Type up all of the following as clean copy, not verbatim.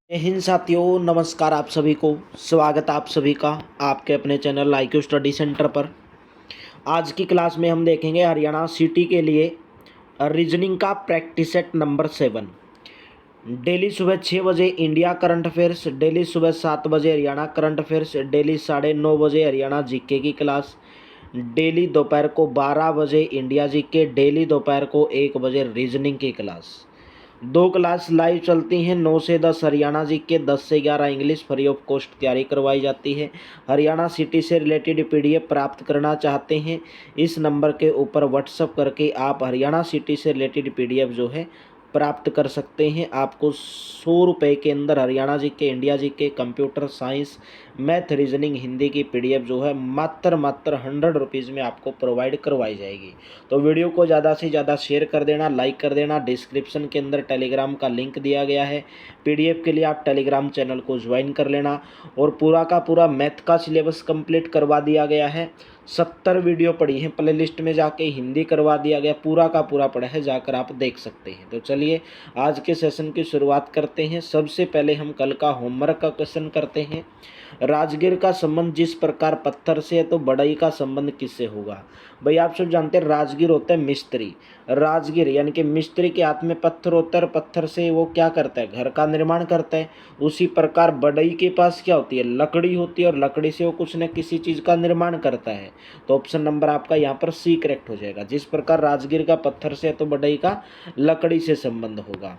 जय हिंद साथियों, नमस्कार आप सभी को। स्वागत आप सभी का आपके अपने चैनल IQ स्टडी सेंटर पर। आज की क्लास में हम देखेंगे हरियाणा सिटी के लिए रीजनिंग का प्रैक्टिस सेट नंबर 7। डेली सुबह 6 बजे इंडिया करंट अफेयर्स, डेली सुबह 7 बजे हरियाणा करंट अफेयर्स, डेली 9:30 बजे हरियाणा जीके की क्लास, डेली दोपहर को 12 बजे इंडिया जीके, डेली दोपहर को 1 बजे रीजनिंग की क्लास। 2 क्लास लाइव चलती हैं। 9 से 10 हरियाणा जीके, 10 से 11 इंग्लिश फ्री ऑफ कॉस्ट तैयारी करवाई जाती है। हरियाणा सिटी से रिलेटेड PDF प्राप्त करना चाहते हैं, इस नंबर के ऊपर व्हाट्सअप करके आप हरियाणा सिटी से रिलेटेड PDF जो है प्राप्त कर सकते हैं। आपको 100 रुपये के अंदर Haryana GK, India GK, computer science, math, reasoning, Hindi की PDF जो है मात्र 100 रुपीज़ में आपको प्रोवाइड करवाई जाएगी। तो वीडियो को ज़्यादा से ज़्यादा शेयर कर देना, लाइक कर देना। डिस्क्रिप्शन के अंदर टेलीग्राम का लिंक दिया गया है। PDF के लिए आप टेलीग्राम चैनल को ज्वाइन कर लेना। और पूरा का पूरा मैथ का सिलेबस कंप्लीट करवा दिया गया है। 70 वीडियो पड़ी हैं प्ले लिस्ट में, जाके हिंदी करवा दिया गया, पूरा का पूरा पड़ा है, जाकर आप देख सकते हैं। तो चलिए आज के सेशन की शुरुआत करते हैं। सबसे पहले हम कल का होमवर्क का क्वेश्चन करते हैं। राजगीर का संबंध जिस प्रकार पत्थर से है तो बढ़ई का संबंध किससे होगा। भाई आप सब जानते हैं राजगीर होता है मिस्त्री। राजगीर यानी कि मिस्त्री के हाथ में पत्थर होता है, पत्थर से वो क्या करता है, घर का निर्माण करता है। उसी प्रकार बढ़ई के पास क्या होती है, लकड़ी होती है, और लकड़ी से वो कुछ न किसी चीज़ का निर्माण करता है। तो ऑप्शन नंबर आपका यहाँ पर C करेक्ट हो जाएगा। जिस प्रकार राजगीर का पत्थर से है तो बढ़ई का लकड़ी से संबंध होगा।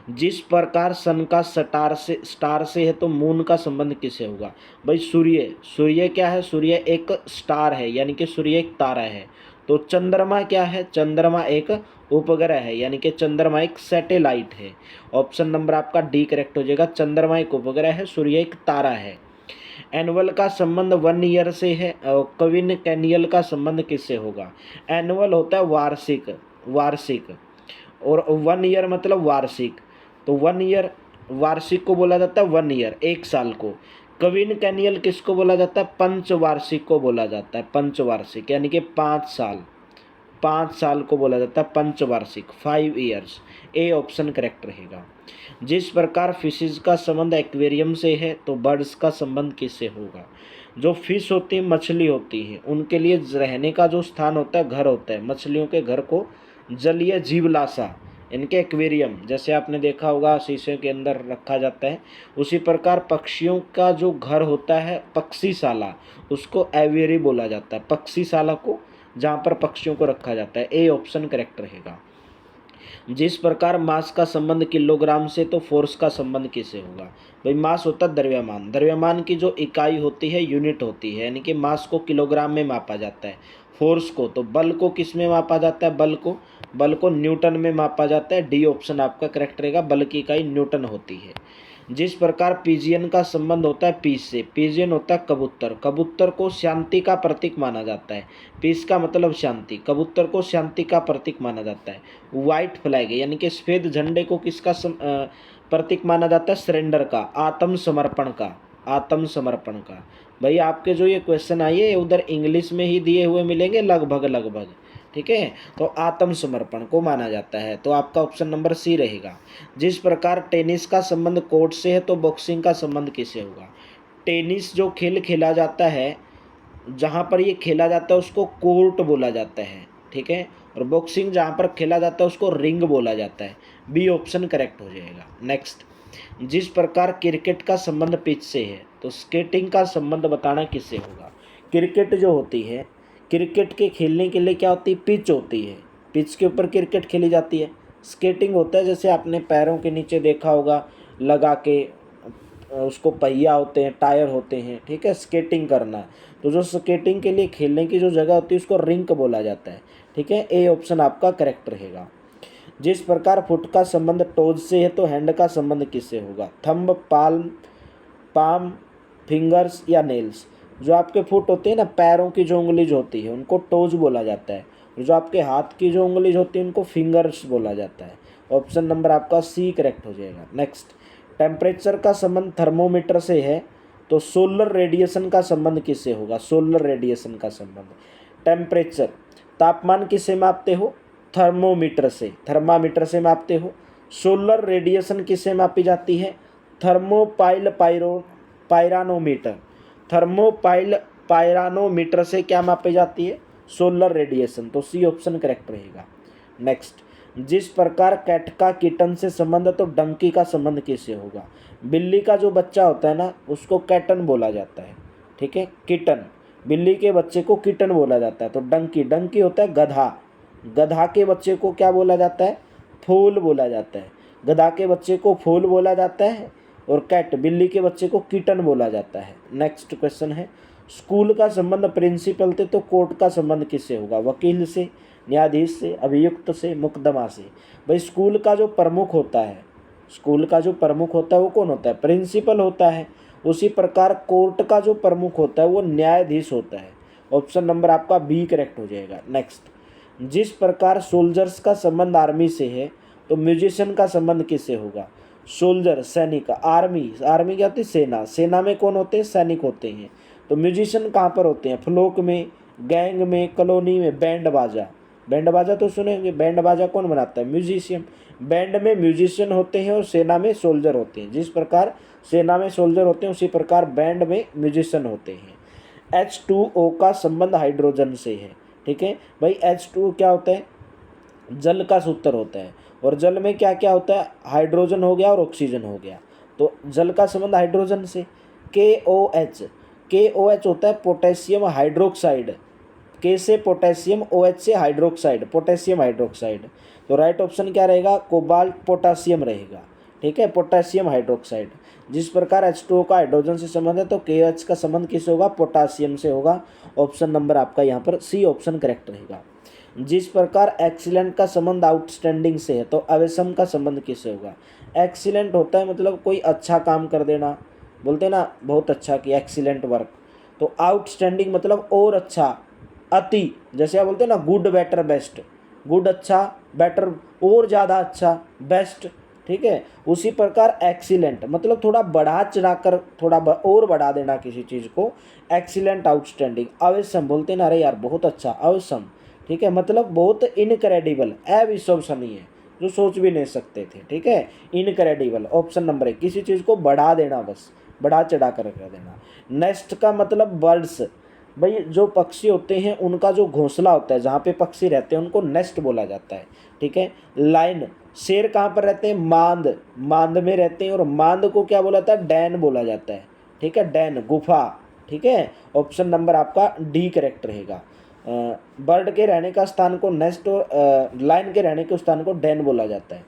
जिस प्रकार सन का स्टार से है तो मून का संबंध किससे होगा। भाई सूर्य क्या है, सूर्य एक स्टार है, यानी कि सूर्य एक तारा है। तो चंद्रमा क्या है, चंद्रमा एक उपग्रह है, यानी कि चंद्रमा एक सैटेलाइट है। ऑप्शन नंबर आपका D करेक्ट हो जाएगा। चंद्रमा एक उपग्रह है, सूर्य एक तारा है। एनुअल का संबंध 1 ईयर से है। क्वीन कैनियल का संबंध किससे होगा। एनुअल होता है वार्षिक, और 1 ईयर मतलब वार्षिक। तो 1 ईयर वार्षिक को बोला जाता है 1 ईयर, 1 साल को। क्वीन कैनियल किसको बोला जाता है, पंचवार्षिक को बोला जाता है। पंचवार्षिक यानी कि 5 साल, 5 साल को बोला जाता है पंचवार्षिक, 5 ईयर्स। ए ऑप्शन करेक्ट रहेगा। जिस प्रकार फिशेज का संबंध एक्वेरियम से है तो बर्ड्स का संबंध किससे होगा। जो फिश होती है, मछली होती है, उनके लिए रहने का जो स्थान होता है, घर होता है। मछलियों के घर को जलीय जीवलाशा, इनके एक्वेरियम, जैसे आपने देखा होगा शीशे के अंदर रखा जाता है, उसी प्रकार पक्षियों का जो घर होता है पक्षीशाला, उसको एवियरी बोला जाता है। पक्षीशाला को जहाँ पर पक्षियों को रखा जाता है। ए ऑप्शन करेक्ट रहेगा। जिस प्रकार मास का संबंध किलोग्राम से तो फोर्स का संबंध किससे होगा। भाई मास होता है द्रव्यमान, द्रव्यमान की जो इकाई होती है यूनिट होती है, यानी कि मास को किलोग्राम में मापा जाता है। फोर्स को तो बल को किस में मापा जाता है, बल को न्यूटन में मापा जाता है। डी ऑप्शन आपका करेक्ट रहेगा, बल की इकाई न्यूटन होती है। जिस प्रकार पिजियन का संबंध होता है पीस से, पिजियन होता है कबूतर, कबूतर को शांति का प्रतीक माना जाता है। पीस का मतलब शांति, कबूतर को शांति का प्रतीक माना जाता है। व्हाइट फ्लैग यानी कि सफेद झंडे को किसका प्रतीक माना जाता है, सरेंडर का, आत्मसमर्पण का, आत्मसमर्पण का। भाई आपके जो ये क्वेश्चन आइए उधर इंग्लिश में ही दिए हुए मिलेंगे लगभग, ठीक है। तो आत्मसमर्पण को माना जाता है। तो आपका ऑप्शन नंबर C रहेगा। जिस प्रकार टेनिस का संबंध कोर्ट से है तो बॉक्सिंग का संबंध किससे होगा। टेनिस जो खेल खेला जाता है, जहाँ पर ये खेला जाता है उसको कोर्ट बोला जाता है, ठीक है। और बॉक्सिंग जहाँ पर खेला जाता है उसको रिंग बोला जाता है। बी ऑप्शन करेक्ट हो जाएगा। नेक्स्ट, जिस प्रकार क्रिकेट का संबंध पिच से है तो स्केटिंग का संबंध बताना किससे होगा। क्रिकेट जो होती है, क्रिकेट के खेलने के लिए क्या होती है, पिच होती है, पिच के ऊपर क्रिकेट खेली जाती है। स्केटिंग होता है जैसे आपने पैरों के नीचे देखा होगा लगा के, उसको पहिया होते हैं, टायर होते हैं, ठीक है, स्केटिंग करना। तो जो स्केटिंग के लिए खेलने की जो जगह होती है उसको रिंक बोला जाता है, ठीक है। ए ऑप्शन आपका करेक्ट रहेगा। जिस प्रकार फुट का संबंध टोज से है तो हैंड का संबंध किससे होगा। थंब, पाम, फिंगर्स या नेल्स। जो आपके फुट होते हैं ना, पैरों की जो उंगली होती है उनको टोज बोला जाता है, और जो आपके हाथ की जो उंगली होती है उनको फिंगर्स बोला जाता है। ऑप्शन नंबर आपका C करेक्ट हो जाएगा। नेक्स्ट, टेम्परेचर का संबंध थर्मोमीटर से है तो सोलर रेडिएशन का संबंध किससे होगा। सोलर रेडिएशन का संबंध, टेम्परेचर तापमान किससे मापते हो, थर्मोमीटर से, थर्मामीटर से मापते हो। सोलर रेडिएशन किससे मापी जाती है, थर्मोपाइल पायरानोमीटर। थर्मोपाइल पायरानोमीटर से क्या मापी जाती है? Solar radiation. तो सी ऑप्शन करेक्ट रहेगा। नेक्स्ट, जिस प्रकार कैट का किटन से संबंध है तो डंकी का संबंध किससे होगा? बिल्ली का जो बच्चा होता है ना उसको कैटन बोला जाता है, ठीक है, किटन। बिल्ली के बच्चे को किटन बोला जाता है। तो डंकी, डंकी होता है गधा, गधा के बच्चे को क्या बोला जाता है? फूल बोला जाता है। गधा के बच्चे को फूल बोला जाता है और कैट, बिल्ली के बच्चे को किटन बोला जाता है। नेक्स्ट क्वेश्चन है, स्कूल का संबंध प्रिंसिपल से तो कोर्ट का संबंध किससे होगा? वकील से, न्यायाधीश से, अभियुक्त से, मुकदमा से। भाई स्कूल का जो प्रमुख होता है, स्कूल का जो प्रमुख होता है वो कौन होता है? प्रिंसिपल होता है। उसी प्रकार कोर्ट का जो प्रमुख होता है वो न्यायाधीश होता है। ऑप्शन नंबर आपका बी करेक्ट हो जाएगा। नेक्स्ट, जिस प्रकार सोल्जर्स का संबंध आर्मी से है तो म्यूजिशियन का संबंध किससे होगा? सोल्जर सैनिक, आर्मी, आर्मी क्या होती है? सेना, सेना में कौन होते हैं? सैनिक होते हैं। तो म्यूजिशियन कहाँ पर होते हैं? फ्लोक में, गैंग में, कॉलोनी में। बैंड बाजा, बैंड बाजा तो सुनेंगे, बैंड बाजा कौन बनाता है? म्यूजिशियन। बैंड में म्यूजिशियन होते हैं और सेना में सोल्जर होते हैं। जिस प्रकार सेना में सोल्जर होते हैं उसी प्रकार बैंड में म्यूजिशियन होते हैं। H2O का संबंध हाइड्रोजन से है, ठीक है भाई। H2O क्या होता है? जल का सूत्र होता है और जल में क्या क्या होता है? हाइड्रोजन हो गया और ऑक्सीजन हो गया। तो जल का संबंध हाइड्रोजन से। KOH, KOH होता है पोटेशियम हाइड्रोक्साइड। K से पोटेशियम, OH से हाइड्रोक्साइड, पोटेशियम हाइड्रोक्साइड। तो राइट ऑप्शन क्या रहेगा? कोबाल्ट पोटासियम रहेगा, ठीक है, पोटेशियम हाइड्रोक्साइड। जिस प्रकार H2O का हाइड्रोजन से संबंध है तो KOH का संबंध किससे होगा? पोटासियम से होगा। ऑप्शन नंबर आपका यहाँ पर सी ऑप्शन करेक्ट रहेगा। जिस प्रकार एक्सीलेंट का संबंध आउटस्टैंडिंग से है तो अवेसम का संबंध किससे होगा? एक्सीलेंट होता है मतलब कोई अच्छा काम कर देना, बोलते हैं ना बहुत अच्छा किया, एक्सीलेंट वर्क। तो आउटस्टैंडिंग मतलब और अच्छा, अति, जैसे आप बोलते हैं ना गुड, बेटर, बेस्ट। गुड अच्छा, बेटर और ज़्यादा अच्छा, बेस्ट, ठीक है। उसी प्रकार एक्सीलेंट मतलब थोड़ा बढ़ा चढ़ाकर, थोड़ा और बढ़ा देना किसी चीज़ को, एक्सीलेंट, आउटस्टैंडिंग। अवेसम बोलते हैं ना, अरे यार बहुत अच्छा, अवेसम, ठीक है, मतलब बहुत इनक्रेडिबल, अविश्वसनीय, जो सोच भी नहीं सकते थे, ठीक है, इनक्रेडिबल। ऑप्शन नंबर 1, किसी चीज़ को बढ़ा देना, बस बढ़ा चढ़ा कर देना। नेस्ट का मतलब बर्ड्स, भाई जो पक्षी होते हैं उनका जो घोंसला होता है, जहाँ पे पक्षी रहते हैं उनको नेस्ट बोला जाता है, ठीक है। लाइन, शेर कहाँ पर रहते हैं? मांद, मांद में रहते हैं और मांद को क्या बोला जाता है? डैन बोला जाता है, ठीक है, डैन, गुफा, ठीक है। ऑप्शन नंबर आपका डी करेक्ट रहेगा। बर्ड के रहने का स्थान को नेस्ट और लाइन के रहने के स्थान को डैन बोला जाता है।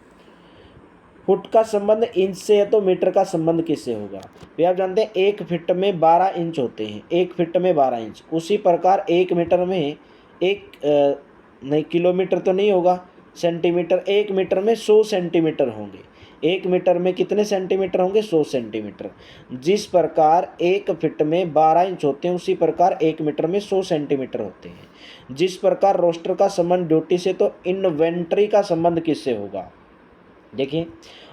फुट का संबंध इंच से है तो मीटर का संबंध किससे होगा? तो आप जानते हैं 1 फीट में 12 इंच होते हैं, 1 फीट में 12 इंच। उसी प्रकार 1 मीटर में नहीं, किलोमीटर तो नहीं होगा, सेंटीमीटर। 1 मीटर में 100 सेंटीमीटर होंगे। 1 मीटर में कितने सेंटीमीटर होंगे? 100 सेंटीमीटर। जिस प्रकार 1 फीट में 12 इंच होते हैं उसी प्रकार 1 मीटर में 100 सेंटीमीटर होते हैं। जिस प्रकार रोस्टर का संबंध ड्यूटी से तो इन्वेंट्री का संबंध किससे होगा? देखिए,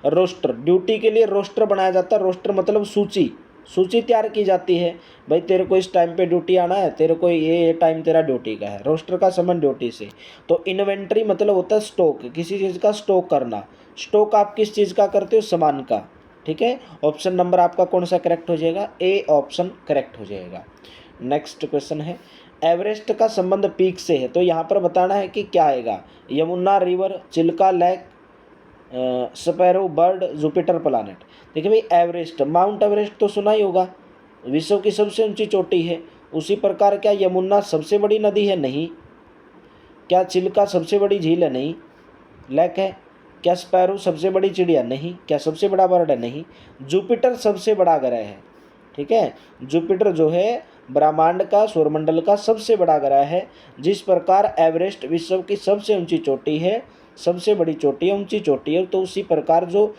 रोस्टर, ड्यूटी के लिए रोस्टर बनाया जाता है। रोस्टर मतलब सूची, सूची तैयार की जाती है, भाई तेरे को इस टाइम पे ड्यूटी आना है, तेरे को ये टाइम तेरा ड्यूटी का है। रोस्टर का संबंध ड्यूटी से। तो इन्वेंट्री मतलब होता है स्टॉक, किसी चीज़ का स्टॉक करना। स्टॉक आप किस चीज़ का करते हो? सामान का, ठीक है। ऑप्शन नंबर आपका कौन सा करेक्ट हो जाएगा? ए ऑप्शन करेक्ट हो जाएगा। नेक्स्ट क्वेश्चन है, एवरेस्ट का संबंध पीक से है तो यहाँ पर बताना है कि क्या आएगा? Yamuna river, Chilka lake, sparrow bird, Jupiter planet. देखिए भाई, एवरेस्ट, माउंट एवरेस्ट तो सुना ही होगा, विश्व की सबसे ऊंची चोटी है। उसी प्रकार क्या यमुना सबसे बड़ी नदी है? नहीं। क्या चिल्का सबसे बड़ी झील है? नहीं। लेक है। क्या स्पैरो सबसे बड़ी चिड़िया? नहीं। क्या सबसे बड़ा बर्ड है? नहीं। जुपिटर सबसे बड़ा ग्रह है, ठीक है। जुपिटर जो है ब्रह्मांड का, सौरमंडल का सबसे बड़ा ग्रह है। जिस प्रकार एवरेस्ट विश्व की सबसे ऊंची चोटी है, सबसे बड़ी चोटी है, ऊंची चोटी है, तो उसी प्रकार जो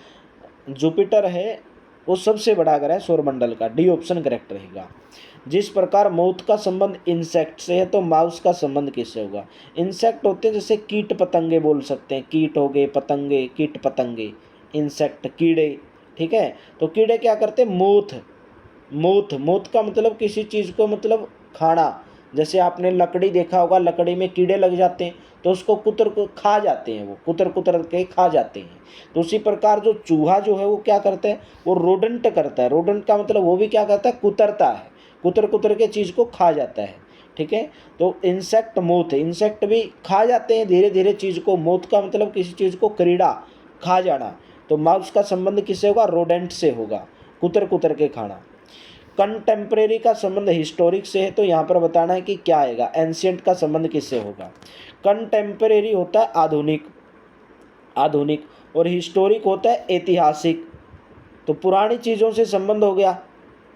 जुपिटर है वो सबसे बड़ा ग्रह सौरमंडल का। डी ऑप्शन करेक्ट रहेगा। जिस प्रकार मौत का संबंध इंसेक्ट से है तो माउस का संबंध किससे होगा? इंसेक्ट होते हैं जैसे कीट पतंगे बोल सकते हैं, कीट हो गए, पतंगे, कीट पतंगे, इंसेक्ट, कीड़े, ठीक है। तो कीड़े क्या करते हैं? मौत, मौत, मौत का मतलब किसी चीज़ को मतलब खाना, जैसे आपने लकड़ी देखा होगा, लकड़ी में कीड़े लग जाते हैं तो उसको कुतर को खा जाते हैं, वो कुतर कुतर के खा जाते हैं। तो उसी प्रकार जो चूहा जो है वो क्या करता है, वो रोडेंट करता है। रोडेंट का मतलब वो भी क्या करता है, कुतरता है, कुतर कुतर के चीज़ को खा जाता है। ठीक है, तो इंसेक्ट मोथ, इंसेक्ट भी खा जाते हैं धीरे धीरे चीज़ को। मोथ का मतलब किसी चीज़ को कीड़ा खा जाना। तो माउस का संबंध किससे होगा, रोडेंट से होगा, कुतर कुतर के खाना। कंटेम्प्रेरी का संबंध हिस्टोरिक से है, तो यहाँ पर बताना है कि क्या आएगा, एंशियंट का संबंध किससे होगा। कंटेम्प्रेरी होता है आधुनिक, आधुनिक, और हिस्टोरिक होता है ऐतिहासिक। तो पुरानी चीज़ों से संबंध हो गया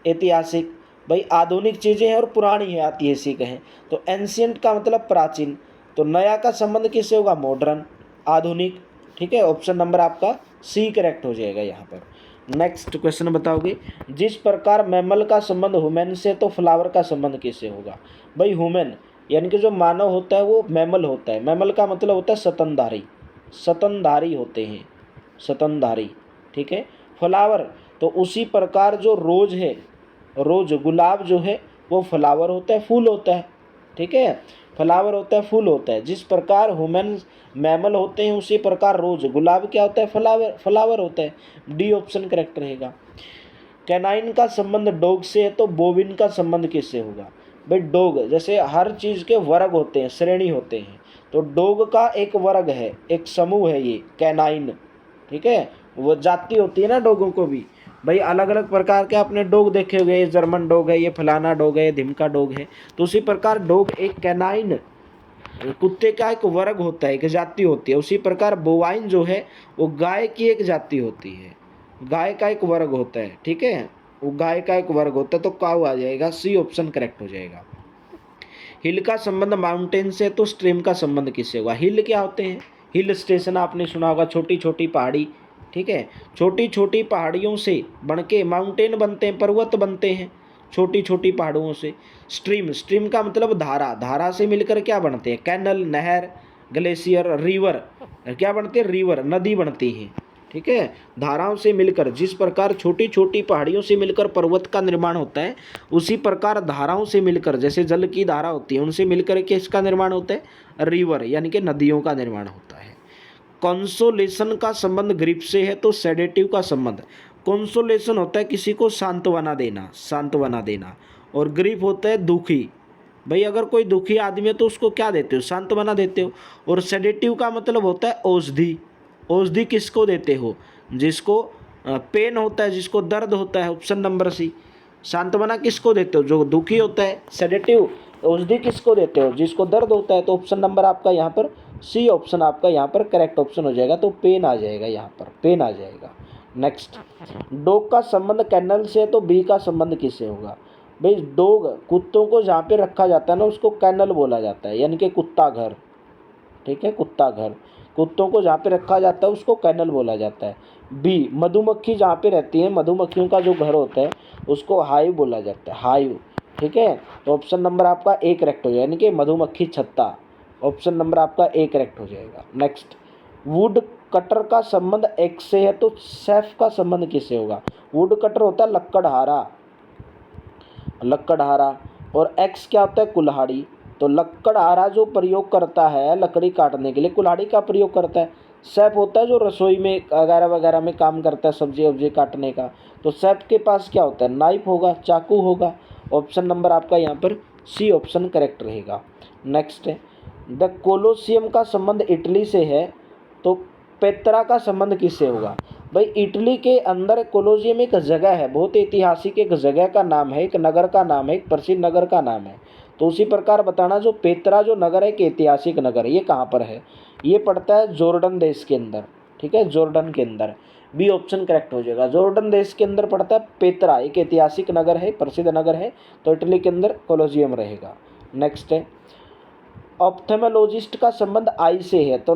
ऐतिहासिक, भाई आधुनिक चीज़ें हैं और पुरानी है ऐतिहासिक हैं। तो एंशियंट का मतलब प्राचीन। तो नया का संबंध किससे होगा, मॉडर्न, आधुनिक। ठीक है, ऑप्शन नंबर आपका सी करेक्ट हो जाएगा यहाँ पर। नेक्स्ट क्वेश्चन बताओगे, जिस प्रकार मैमल का संबंध ह्यूमन से, तो फ्लावर का संबंध किससे होगा। भाई ह्यूमन यानी कि जो मानव होता है वो मैमल होता है। मैमल का मतलब होता है स्तनधारी, स्तनधारी होते हैं, स्तनधारी। ठीक है, फ्लावर तो उसी प्रकार जो रोज है, रोज गुलाब जो है वो फ्लावर होता है, फूल होता है। ठीक है, फ्लावर होता है, फूल होता है। जिस प्रकार ह्यूमन मैमल होते हैं उसी प्रकार रोज गुलाब क्या होता है, फ्लावर, फ्लावर होता है। डी ऑप्शन करेक्ट रहेगा। कैनाइन का संबंध डॉग से है, तो बोविन का संबंध किससे होगा। भाई डॉग, जैसे हर चीज़ के वर्ग होते हैं, श्रेणी होते हैं, तो डॉग का एक वर्ग है, एक समूह है ये कैनाइन। ठीक है, वो जाति होती है ना डॉगों को भी। भाई अलग अलग प्रकार के आपने डॉग देखे हुए, ये जर्मन डॉग है, ये फलाना डॉग है, धिमका डॉग है। तो उसी प्रकार डॉग एक कैनाइन, कुत्ते का एक वर्ग होता है, एक जाति होती है। उसी प्रकार बोवाइन जो है वो गाय की एक जाति होती है, गाय का एक वर्ग होता है। ठीक है, वो गाय का एक वर्ग होता है। तो काऊ आ जाएगा, सी ऑप्शन करेक्ट हो जाएगा। हिल का संबंध माउंटेन से, तो स्ट्रीम का संबंध किससे होगा। हिल क्या होते हैं, हिल स्टेशन आपने सुना होगा, छोटी छोटी पहाड़ी। ठीक है, छोटी छोटी पहाड़ियों से बन के माउंटेन बनते हैं, पर्वत बनते हैं छोटी छोटी पहाड़ों से। स्ट्रीम, स्ट्रीम का मतलब धारा, धारा से मिलकर क्या बनते हैं, कैनल, नहर, ग्लेशियर, रिवर, क्या बनते हैं, रिवर, नदी बनती है। ठीक है, धाराओं से मिलकर, जिस प्रकार छोटी छोटी पहाड़ियों से मिलकर पर्वत का निर्माण होता है, उसी प्रकार धाराओं से मिलकर, जैसे जल की धारा होती है उनसे मिलकर के इसका निर्माण होता है, रिवर यानी कि नदियों का निर्माण होता है। कंसोलेशन का संबंध ग्रीप से है, तो सेडेटिव का संबंध, कंसोलेशन होता है किसी को सांत्वना देना, सांत्वना देना, और ग्रीप होता है दुखी। भाई अगर कोई दुखी आदमी है तो उसको क्या देते हो, सांत्वना देते हो। और सेडेटिव का मतलब होता है औषधि, औषधि किसको देते हो, जिसको पेन होता है, जिसको दर्द होता है, ऑप्शन नंबर सी। सांत्वना किसको देते हो, जो दुखी होता है। सेडेटिव औषधि किसको देते हो, जिसको दर्द होता है। तो ऑप्शन नंबर आपका यहाँ पर सी ऑप्शन आपका यहाँ पर करेक्ट ऑप्शन हो जाएगा। तो पेन आ जाएगा, यहाँ पर पेन आ जाएगा। नेक्स्ट, डॉग का संबंध कैनल से, तो बी का संबंध किससे होगा। भाई डॉग, कुत्तों को जहाँ पे रखा जाता है ना उसको कैनल बोला जाता है, यानी कि कुत्ता घर। ठीक है, कुत्ता घर, कुत्तों को जहाँ पे रखा जाता है उसको कैनल बोला जाता है। बी, मधुमक्खी जहाँ पे रहती है, मधुमक्खियों का जो घर होता है उसको हाइव बोला जाता है, हाइव। ठीक है, तो ऑप्शन नंबर आपका ए करेक्ट हो जाएगा, यानी कि मधुमक्खी छत्ता। ऑप्शन नंबर आपका ए करेक्ट हो जाएगा। नेक्स्ट, वुड कटर का संबंध एक्स से है, तो सेफ का संबंध किससे होगा। वुड कटर होता है लक्कड़हारा, लक्कड़हारा, और एक्स क्या होता है, कुल्हाड़ी। तो लक्कड़हारा जो प्रयोग करता है लकड़ी काटने के लिए, कुल्हाड़ी का प्रयोग करता है। शेफ होता है जो रसोई में वगैरह वगैरह में काम करता है, सब्जी वब्जी काटने का। तो शेफ के पास क्या होता है, नाइफ होगा, चाकू होगा। ऑप्शन नंबर आपका यहाँ पर सी ऑप्शन करेक्ट रहेगा। नेक्स्ट है, द कोलोसियम का संबंध इटली से है, तो पेत्रा का संबंध किससे होगा। भाई इटली के अंदर कोलोसियम एक जगह है, बहुत ऐतिहासिक एक जगह का नाम है, एक नगर का नाम है, एक प्रसिद्ध नगर का नाम है। तो उसी प्रकार बताना, जो पेत्रा जो नगर है एक ऐतिहासिक नगर है, ये कहाँ पर है, ये पड़ता है जॉर्डन देश के अंदर। ठीक है, जॉर्डन के अंदर, बी ऑप्शन करेक्ट हो जाएगा। जॉर्डन देश के अंदर पड़ता है पेत्रा, एक ऐतिहासिक नगर है, प्रसिद्ध नगर है। तो इटली के अंदर कोलोसियम रहेगा। नेक्स्ट है, ऑप्थेमोलॉजिस्ट का संबंध आई से है, तो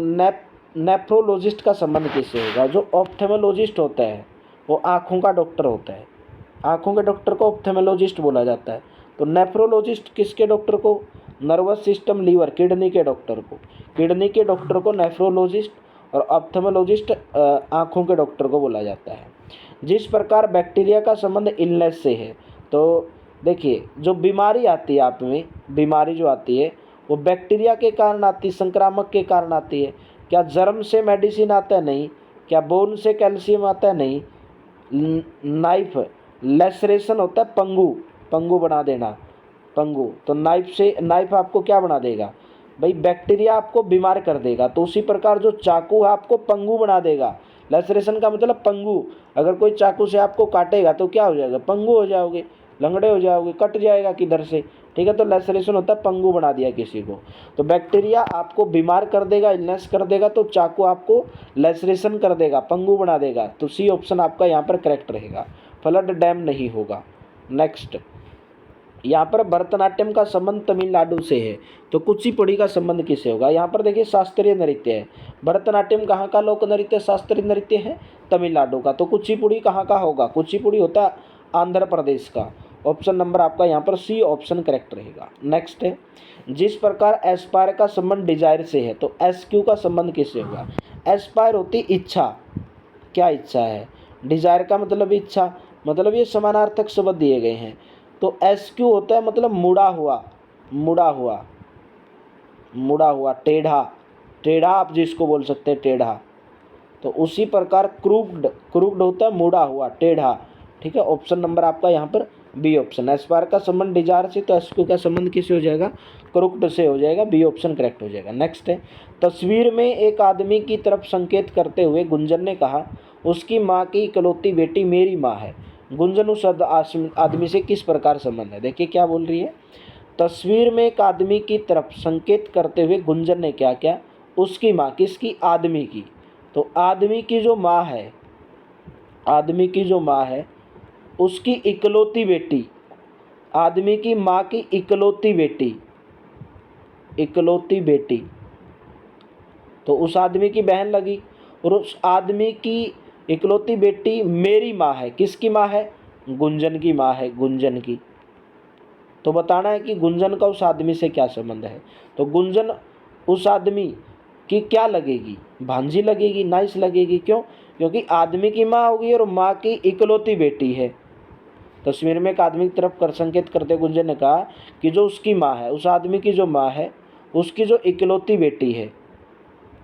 नेफ्रोलॉजिस्ट का संबंध किससे होगा। जो ऑप्थेमोलॉजिस्ट होता है वो आँखों का डॉक्टर होता है, आँखों के डॉक्टर को ऑप्थेमोलॉजिस्ट बोला जाता है। तो नेफ्रोलॉजिस्ट किसके डॉक्टर को, नर्वस सिस्टम, लीवर, किडनी के डॉक्टर को, किडनी के डॉक्टर को नेफ्रोलॉजिस्ट, और ऑप्थेमोलॉजिस्ट आँखों के डॉक्टर को बोला जाता है। जिस प्रकार बैक्टीरिया का संबंध इलनेस से है, तो देखिए जो बीमारी आती है आप में, बीमारी जो आती है वो बैक्टीरिया के कारण आती है, संक्रामक के कारण आती है। क्या जर्म से मेडिसिन आता है? नहीं। क्या बोन से कैल्शियम आता है? नहीं। नाइफ लेसरेशन होता है, पंगु, पंगु बना देना, पंगु। तो नाइफ से, नाइफ आपको क्या बना देगा भाई? बैक्टीरिया आपको बीमार कर देगा। तो उसी प्रकार जो चाकू है आपको पंगु बना देगा। लेसरेशन का मतलब पंगु। अगर कोई चाकू से आपको काटेगा तो क्या हो जाएगा? पंगु हो जाओगे, लंगड़े हो जाओगे, कट जाएगा किधर से, ठीक है। तो लेसरेशन होता है पंगु बना दिया किसी को। तो बैक्टीरिया आपको बीमार कर देगा, इलनेस कर देगा, तो चाकू आपको लेसरेशन कर देगा, पंगु बना देगा। तो सी ऑप्शन आपका यहाँ पर करेक्ट रहेगा, फ्लड डैम नहीं होगा। नेक्स्ट, यहाँ पर भरतनाट्यम का संबंध तमिलनाडु से है, तो कुचिपुड़ी का संबंध किससे होगा? यहाँ पर देखिए शास्त्रीय नृत्य है। भरतनाट्यम कहाँ का लोक नृत्य, शास्त्रीय नृत्य है? तमिलनाडु का। तो कुचिपुड़ी कहाँ का होगा? कुचिपुड़ी होता है आंध्र प्रदेश का। ऑप्शन नंबर आपका यहाँ पर सी ऑप्शन करेक्ट रहेगा। नेक्स्ट है, जिस प्रकार एस्पायर का संबंध डिजायर से है, तो एसक्यू का संबंध किससे होगा? एस्पायर होती इच्छा, क्या इच्छा है? डिजायर का मतलब इच्छा, मतलब ये समानार्थक शब्द दिए गए हैं। तो एसक्यू होता है मतलब मुड़ा हुआ, मुड़ा हुआ, मुड़ा हुआ, टेढ़ा, टेढ़ा आप जिसको बोल सकते हैं टेढ़ा। तो उसी प्रकार क्रूक्ड, क्रूक्ड होता है मुड़ा हुआ, टेढ़ा, ठीक है। ऑप्शन नंबर आपका यहाँ पर बी ऑप्शन। एस्पायर का संबंध डिजायर से, तो एसक्यू का संबंध किससे हो जाएगा? क्रूक्ड से हो जाएगा, बी ऑप्शन करेक्ट हो जाएगा। नेक्स्ट है, तस्वीर में एक आदमी की तरफ संकेत करते हुए गुंजन ने कहा, उसकी माँ की इकलौती बेटी मेरी माँ है। गुंजन उस आदमी से किस प्रकार संबंध है? देखिए क्या बोल रही है, तस्वीर में एक आदमी की तरफ संकेत करते हुए गुंजन ने क्या क्या? उसकी माँ, किसकी? आदमी की। तो आदमी की जो माँ है, आदमी की जो माँ है उसकी इकलौती बेटी, आदमी की माँ की इकलौती बेटी, इकलौती बेटी, तो उस आदमी की बहन लगी। और उस आदमी की इकलौती बेटी मेरी माँ है, किसकी माँ है? गुंजन की माँ है, गुंजन की। तो बताना है कि गुंजन का उस आदमी से क्या संबंध है। तो गुंजन उस आदमी की क्या लगेगी? भांजी लगेगी, नाइस लगेगी। क्यों? क्योंकि आदमी की माँ होगी और माँ की इकलौती बेटी है। तस्वीर में एक आदमी की तरफ कर संकेत करते गुंजन ने कहा कि जो उसकी माँ है, उस आदमी की जो माँ है उसकी जो इकलौती बेटी है,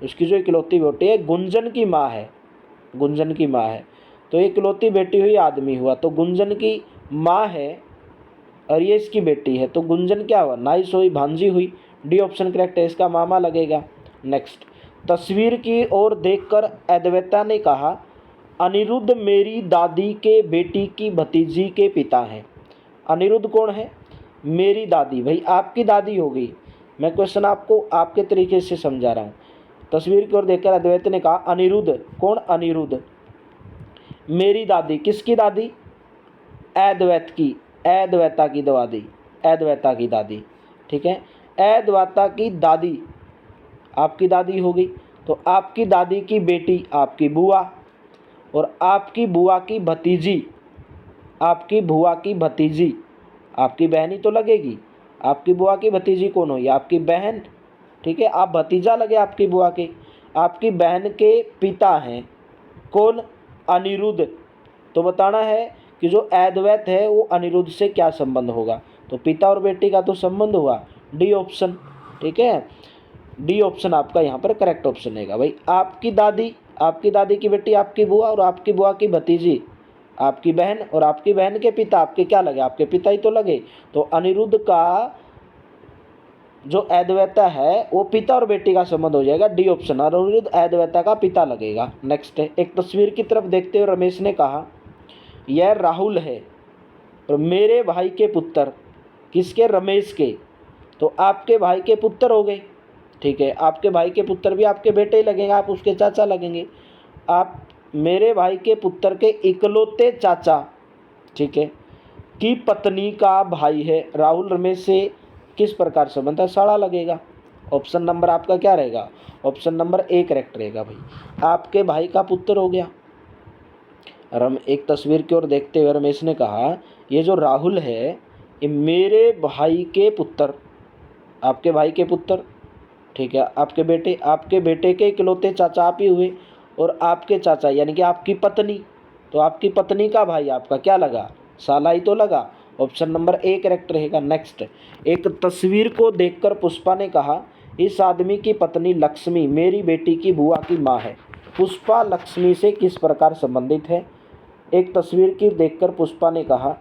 उसकी जो इकलौती बेटी है गुंजन की माँ है, गुंजन की माँ है। तो इकलौती बेटी हुई आदमी हुआ, तो गुंजन की माँ है और ये इसकी बेटी है, तो गुंजन क्या हुआ? नाइस हुई, भांजी हुई। डी ऑप्शन करेक्ट है, इसका मामा लगेगा। नेक्स्ट, तस्वीर की ओर देखकर अद्वैता ने कहा, अनिरुद्ध मेरी दादी के बेटी की भतीजी के पिता हैं। अनिरुद्ध कौन है? मेरी दादी, भाई आपकी दादी हो गई। मैं क्वेश्चन आपको आपके तरीके से समझा रहा हूँ। तस्वीर की ओर देखकर अद्वैत ने कहा, अनिरुद्ध कौन? अनिरुद्ध मेरी दादी, किसकी दादी? अद्वैत की, अद्वैता की दादी, अद्वैता की दादी, ठीक है। अद्वैता की दादी आपकी दादी हो गई। तो आपकी दादी की बेटी आपकी बुआ, और आपकी बुआ की भतीजी, आपकी बुआ की भतीजी आपकी बहन ही तो लगेगी। आपकी बुआ की भतीजी कौन हुई? आपकी बहन, ठीक है। आप भतीजा लगे आपकी बुआ के। आपकी बहन के पिता हैं कौन? अनिरुद्ध। तो बताना है कि जो अद्वैत है वो अनिरुद्ध से क्या संबंध होगा? तो पिता और बेटी का तो संबंध हुआ, डी ऑप्शन, ठीक है। डी ऑप्शन आपका यहाँ पर करेक्ट ऑप्शन रहेगा भाई। आपकी दादी, आपकी दादी की बेटी आपकी बुआ, और आपकी बुआ की भतीजी आपकी बहन, और आपकी बहन के पिता आपके क्या लगे? आपके पिता ही तो लगे। तो अनिरुद्ध का जो अद्वैता है वो पिता और बेटी का संबंध हो जाएगा, डी ऑप्शन। अनिरुद्ध अद्वैता का पिता लगेगा। नेक्स्ट है, एक तस्वीर की तरफ देखते हुए रमेश ने कहा, यह राहुल है और मेरे भाई के पुत्र, किसके? रमेश के। तो आपके भाई के पुत्र हो गए, ठीक है। आपके भाई के पुत्र भी आपके बेटे ही लगेंगे, आप उसके चाचा लगेंगे। आप मेरे भाई के पुत्र के इकलौते चाचा, ठीक है, की पत्नी का भाई है। राहुल रमेश से किस प्रकार संबंध है? साड़ा लगेगा। ऑप्शन नंबर आपका क्या रहेगा? ऑप्शन नंबर ए करेक्ट रहेगा भाई। आपके भाई का पुत्र हो गया। एक तस्वीर की ओर देखते हुए रमेश ने कहा, ये जो राहुल है ये मेरे भाई के पुत्र, आपके भाई के पुत्र, ठीक है, आपके बेटे के इकलौते चाचा आप ही हुए। और आपके चाचा यानी कि आपकी पत्नी, तो आपकी पत्नी का भाई आपका क्या लगा? साला ही तो लगा। ऑप्शन नंबर ए करेक्ट रहेगा। नेक्स्ट, एक तस्वीर को देखकर पुष्पा ने कहा, इस आदमी की पत्नी लक्ष्मी मेरी बेटी की बुआ की माँ है। पुष्पा लक्ष्मी से किस प्रकार संबंधित है? एक तस्वीर की देखकर पुष्पा ने कहा,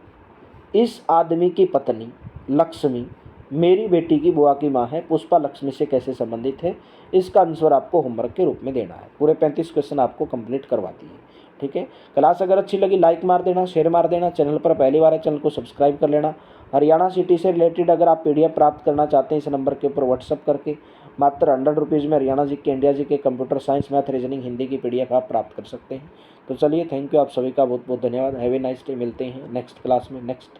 इस आदमी की पत्नी लक्ष्मी मेरी बेटी की बुआ की माँ है। पुष्पा लक्ष्मी से कैसे संबंधित है? इसका आंसर आपको होमवर्क के रूप में देना है। पूरे 35 क्वेश्चन आपको कंप्लीट करवाती है। ठीक है, क्लास अगर अच्छी लगी लाइक मार देना, शेयर मार देना। चैनल पर पहली बार है, चैनल को सब्सक्राइब कर लेना। हरियाणा सिटी से रिलेटेड अगर आप PDF प्राप्त करना चाहते हैं, इस नंबर के ऊपर व्हाट्सअप करके मात्र 100 रुपीज़ में हरियाणा जी के, इंडिया जी के computer science, math, reasoning, Hindi की PDF आप प्राप्त कर सकते हैं। तो चलिए, थैंक यू, आप सभी का बहुत बहुत धन्यवाद। Have a nice day. मिलते हैं नेक्स्ट क्लास में। नेक्स्ट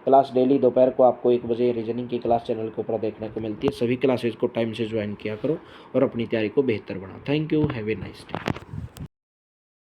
क्लास डेली दोपहर को आपको 1 बजे रीजनिंग की क्लास चैनल के ऊपर देखने को मिलती है। सभी क्लासेज को टाइम से ज्वाइन किया करो और अपनी तैयारी को बेहतर बनाओ। Thank you, have a nice day.